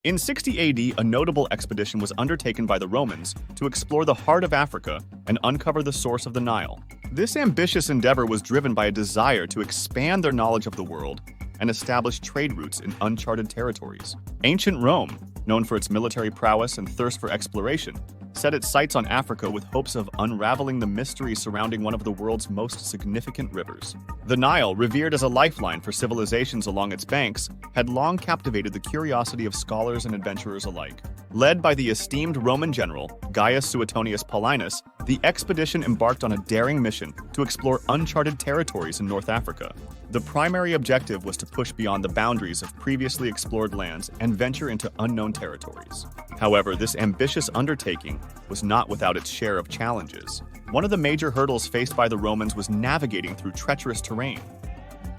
In 60 AD, a notable expedition was undertaken by the Romans to explore the heart of Africa and uncover the source of the Nile. This ambitious endeavor was driven by a desire to expand their knowledge of the world and establish trade routes in uncharted territories. Ancient Rome, known for its military prowess and thirst for exploration, set its sights on Africa with hopes of unraveling the mystery surrounding one of the world's most significant rivers. The Nile, revered as a lifeline for civilizations along its banks, had long captivated the curiosity of scholars and adventurers alike. Led by the esteemed Roman general, Gaius Suetonius Paulinus, the expedition embarked on a daring mission to explore uncharted territories in North Africa. The primary objective was to push beyond the boundaries of previously explored lands and venture into unknown territories. However, this ambitious undertaking was not without its share of challenges. One of the major hurdles faced by the Romans was navigating through treacherous terrain.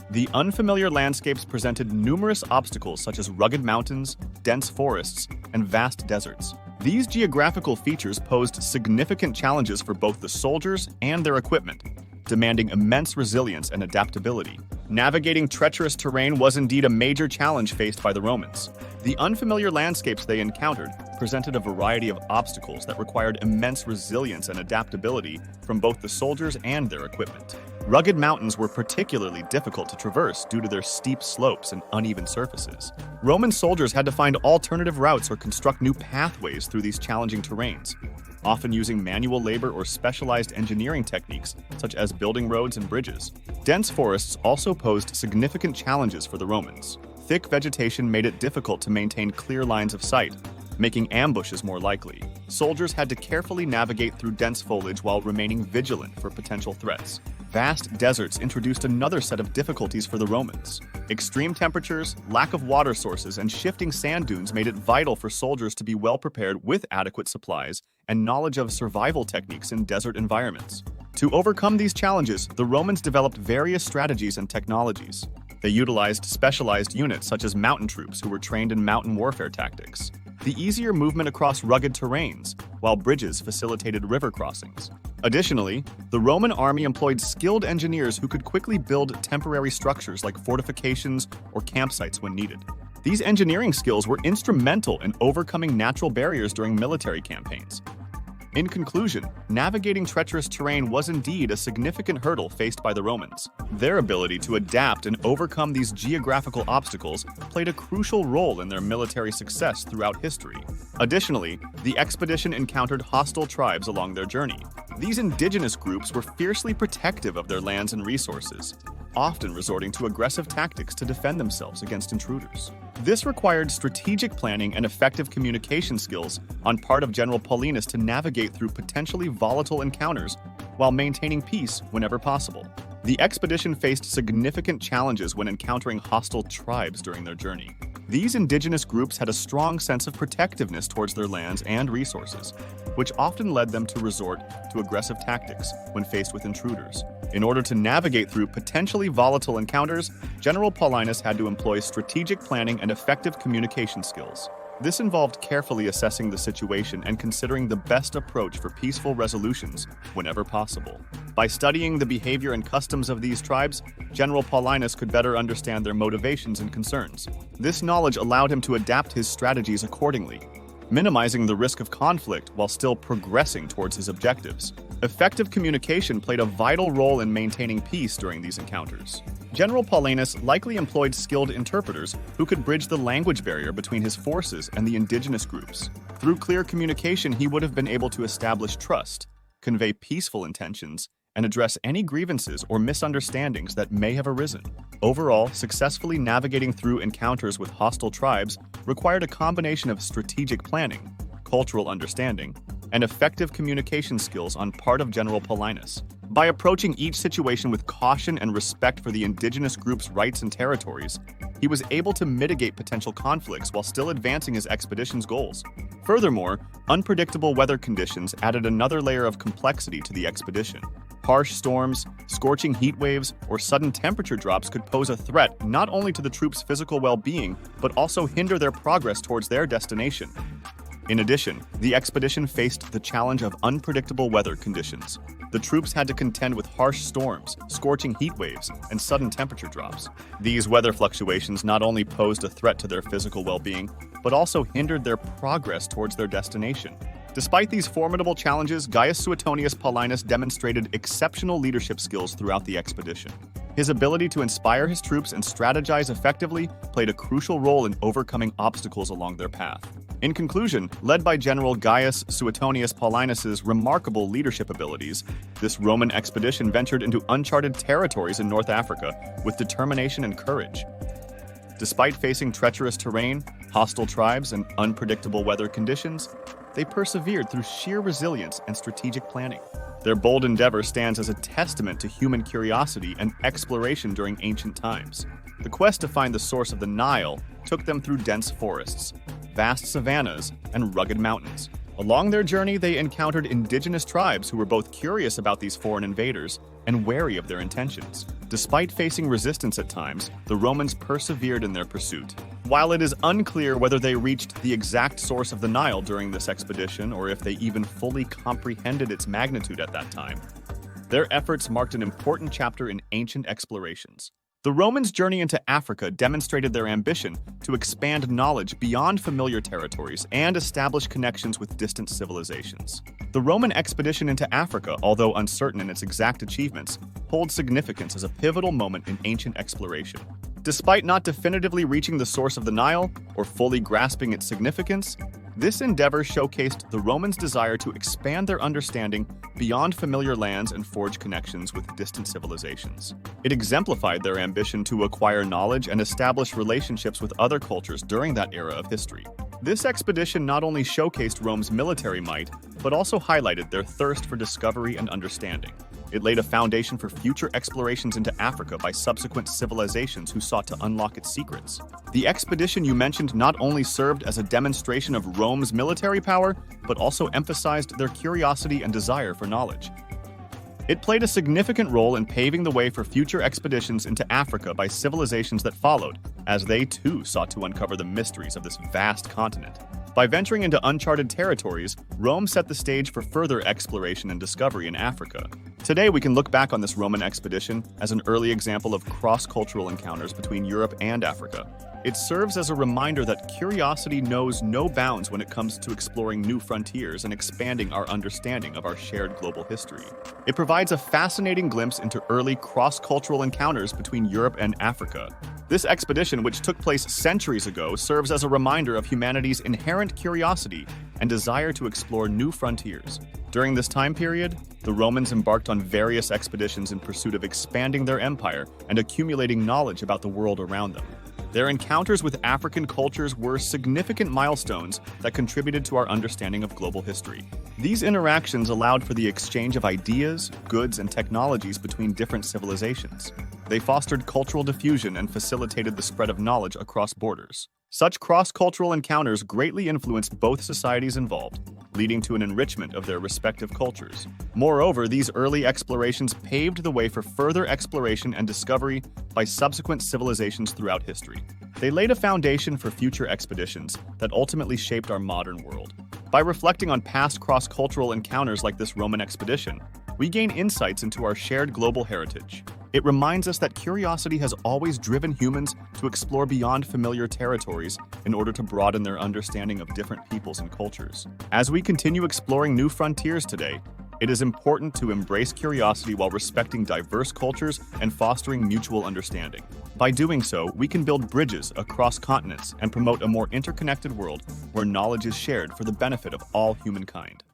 The unfamiliar landscapes presented numerous obstacles such as rugged mountains, dense forests, and vast deserts. These geographical features posed significant challenges for both the soldiers and their equipment, demanding immense resilience and adaptability. Navigating treacherous terrain was indeed a major challenge faced by the Romans. The unfamiliar landscapes they encountered presented a variety of obstacles that required immense resilience and adaptability from both the soldiers and their equipment. Rugged mountains were particularly difficult to traverse due to their steep slopes and uneven surfaces. Roman soldiers had to find alternative routes or construct new pathways through these challenging terrains, often using manual labor or specialized engineering techniques, such as building roads and bridges. Dense forests also posed significant challenges for the Romans. Thick vegetation made it difficult to maintain clear lines of sight, making ambushes more likely. Soldiers had to carefully navigate through dense foliage while remaining vigilant for potential threats. Vast deserts introduced another set of difficulties for the Romans. Extreme temperatures, lack of water sources, and shifting sand dunes made it vital for soldiers to be well prepared with adequate supplies and knowledge of survival techniques in desert environments. To overcome these challenges, the Romans developed various strategies and technologies. They utilized specialized units such as mountain troops who were trained in mountain warfare tactics, the easier movement across rugged terrains, while bridges facilitated river crossings. Additionally, the Roman army employed skilled engineers who could quickly build temporary structures like fortifications or campsites when needed. These engineering skills were instrumental in overcoming natural barriers during military campaigns. In conclusion, navigating treacherous terrain was indeed a significant hurdle faced by the Romans. Their ability to adapt and overcome these geographical obstacles played a crucial role in their military success throughout history. Additionally, the expedition encountered hostile tribes along their journey. These indigenous groups were fiercely protective of their lands and resources, often resorting to aggressive tactics to defend themselves against intruders. This required strategic planning and effective communication skills on part of General Paulinus to navigate through potentially volatile encounters while maintaining peace whenever possible. The expedition faced significant challenges when encountering hostile tribes during their journey. These indigenous groups had a strong sense of protectiveness towards their lands and resources, which often led them to resort to aggressive tactics when faced with intruders. In order to navigate through potentially volatile encounters, General Paulinus had to employ strategic planning and effective communication skills. This involved carefully assessing the situation and considering the best approach for peaceful resolutions whenever possible. By studying the behavior and customs of these tribes, General Paulinus could better understand their motivations and concerns. This knowledge allowed him to adapt his strategies accordingly, minimizing the risk of conflict while still progressing towards his objectives. Effective communication played a vital role in maintaining peace during these encounters. General Paulinus likely employed skilled interpreters who could bridge the language barrier between his forces and the indigenous groups. Through clear communication, he would have been able to establish trust, convey peaceful intentions, and address any grievances or misunderstandings that may have arisen. Overall, successfully navigating through encounters with hostile tribes required a combination of strategic planning, cultural understanding, and effective communication skills on part of General Paulinus. By approaching each situation with caution and respect for the indigenous group's rights and territories, he was able to mitigate potential conflicts while still advancing his expedition's goals. Furthermore, unpredictable weather conditions added another layer of complexity to the expedition. Harsh storms, scorching heat waves, or sudden temperature drops could pose a threat not only to the troops' physical well-being, but also hinder their progress towards their destination. In addition, the expedition faced the challenge of unpredictable weather conditions. the troops had to contend with harsh storms, scorching heat waves, and sudden temperature drops. These weather fluctuations not only posed a threat to their physical well-being, but also hindered their progress towards their destination. Despite these formidable challenges, Gaius Suetonius Paulinus demonstrated exceptional leadership skills throughout the expedition. His ability to inspire his troops and strategize effectively played a crucial role in overcoming obstacles along their path. In conclusion, led by General Gaius Suetonius Paulinus's remarkable leadership abilities, this Roman expedition ventured into uncharted territories in North Africa with determination and courage. Despite facing treacherous terrain, hostile tribes, and unpredictable weather conditions, they persevered through sheer resilience and strategic planning. Their bold endeavor stands as a testament to human curiosity and exploration during ancient times. The quest to find the source of the Nile took them through dense forests, vast savannas, and rugged mountains. Along their journey, they encountered indigenous tribes who were both curious about these foreign invaders and wary of their intentions. Despite facing resistance at times, the Romans persevered in their pursuit. While it is unclear whether they reached the exact source of the Nile during this expedition or if they even fully comprehended its magnitude at that time, their efforts marked an important chapter in ancient explorations. The Romans' journey into Africa demonstrated their ambition to expand knowledge beyond familiar territories and establish connections with distant civilizations. The Roman expedition into Africa, although uncertain in its exact achievements, holds significance as a pivotal moment in ancient exploration. Despite not definitively reaching the source of the Nile or fully grasping its significance, this endeavor showcased the Romans' desire to expand their understanding beyond familiar lands and forge connections with distant civilizations. It exemplified their ambition to acquire knowledge and establish relationships with other cultures during that era of history. This expedition not only showcased Rome's military might, but also highlighted their thirst for discovery and understanding. It laid a foundation for future explorations into Africa by subsequent civilizations who sought to unlock its secrets. The expedition you mentioned not only served as a demonstration of Rome's military power, but also emphasized their curiosity and desire for knowledge. It played a significant role in paving the way for future expeditions into Africa by civilizations that followed, as they too sought to uncover the mysteries of this vast continent. By venturing into uncharted territories, Rome set the stage for further exploration and discovery in Africa. Today, we can look back on this Roman expedition as an early example of cross-cultural encounters between Europe and Africa. It serves as a reminder that curiosity knows no bounds when it comes to exploring new frontiers and expanding our understanding of our shared global history. It provides a fascinating glimpse into early cross-cultural encounters between Europe and Africa. This expedition, which took place centuries ago, serves as a reminder of humanity's inherent curiosity and desire to explore new frontiers. During this time period, the Romans embarked on various expeditions in pursuit of expanding their empire and accumulating knowledge about the world around them. Their encounters with African cultures were significant milestones that contributed to our understanding of global history. These interactions allowed for the exchange of ideas, goods, and technologies between different civilizations. They fostered cultural diffusion and facilitated the spread of knowledge across borders. Such cross-cultural encounters greatly influenced both societies involved, leading to an enrichment of their respective cultures. Moreover, these early explorations paved the way for further exploration and discovery by subsequent civilizations throughout history. They laid a foundation for future expeditions that ultimately shaped our modern world. By reflecting on past cross-cultural encounters like this Roman expedition, we gain insights into our shared global heritage. It reminds us that curiosity has always driven humans to explore beyond familiar territories in order to broaden their understanding of different peoples and cultures. As we continue exploring new frontiers today, it is important to embrace curiosity while respecting diverse cultures and fostering mutual understanding. By doing so, we can build bridges across continents and promote a more interconnected world where knowledge is shared for the benefit of all humankind.